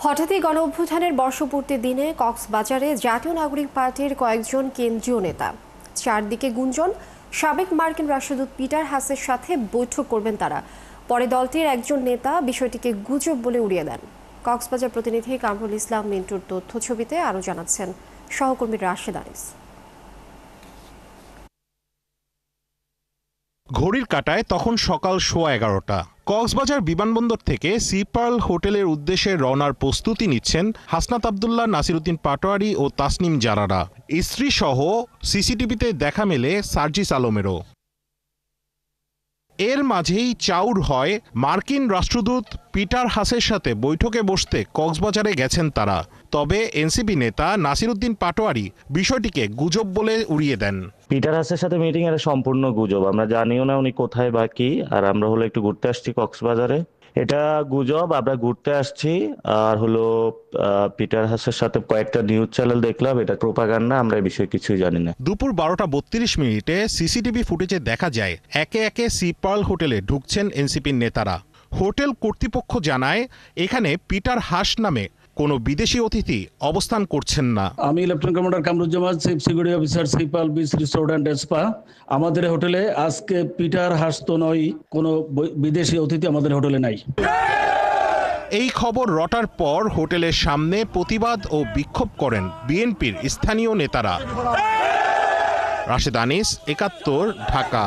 হঠাৎই গণঅভ্যুত্থানের বর্ষপূর্তির দিনে কক্সবাজারে জাতীয় নাগরিক পার্টির কয়েকজন কেন্দ্রীয় নেতা, চারদিকে গুঞ্জন সাবেক মার্কিন রাষ্ট্রদূত পিটার হাসের সাথে বৈঠক করবেন তারা। পরে দলটির একজন নেতা বিষয়টিকে গুজব বলে উড়িয়ে দেন। কক্সবাজার প্রতিনিধি কামরুল ইসলাম মিন্টুর তথ্য ছবিতে আরও জানাচ্ছেন সহকর্মী রাশেদ আনিস। ঘড়ির কাঁটায় তখন সকাল 11:15। কক্সবাজার বিমানবন্দর থেকে সি পার্ল হোটেলের উদ্দেশ্যে রওনার প্রস্তুতি নিচ্ছেন হাসনাত আবদুল্লাহ, নাসিরউদ্দিন পাটোয়ারি ও তাসনিম জারারা। স্ত্রী সহ সিসিটিভিতে দেখা মেলে সার্জিস আলমেরও। এর মাঝেই চাউর হয় মার্কিন রাষ্ট্রদূত পিটার হাসের সাথে বৈঠকে বসতে কক্সবাজারে গেছেন তারা। তবে এনসিপি নেতা নাসিরউদ্দিন পাটোয়ারি বিষয়টিকে গুজব বলে উড়িয়ে দেন। পিটার হাসের সাথে মিটিং এটা সম্পূর্ণ গুজব, আমরা জানিও না উনি কোথায় বা কি। আর আমরা হলো একটু ঘুরতে আসছি কক্সবাজারে, এটা গুজব, আমরা ঘুরতে আসছি। আর হলো পিটার হাসের সাথে কয়েকটা নিউজ চ্যানেল দেখলাম, এটা প্রোপাগান্ডা, আমরা এই বিষয়ে কিছুই জানি না। দুপুর 12:32 সিসিটিভি ফুটেজে দেখা যায় একে একে সি পার্ল হোটেলে ঢুকছেন এনসিপির নেতারা। হোটেল কর্তৃপক্ষ জানায় এখানে পিটার হাস নামে কোনো বিদেশি অতিথি অবস্থান করছেন না। আমি lieutenant commander Kamruzzaman, chief security officer, Sea Pearl Beach Resort and Spa. আমাদের হোটেলে আজকে পিটার হাস তো নয়, কোনো বিদেশি অতিথি আমাদের হোটেলে নাই। এই খবর রটার পর হোটেলের সামনে প্রতিবাদ ও বিক্ষোভ করেন বিএনপির স্থানীয় নেতারা। রাশেদ আনিস, 71, ঢাকা।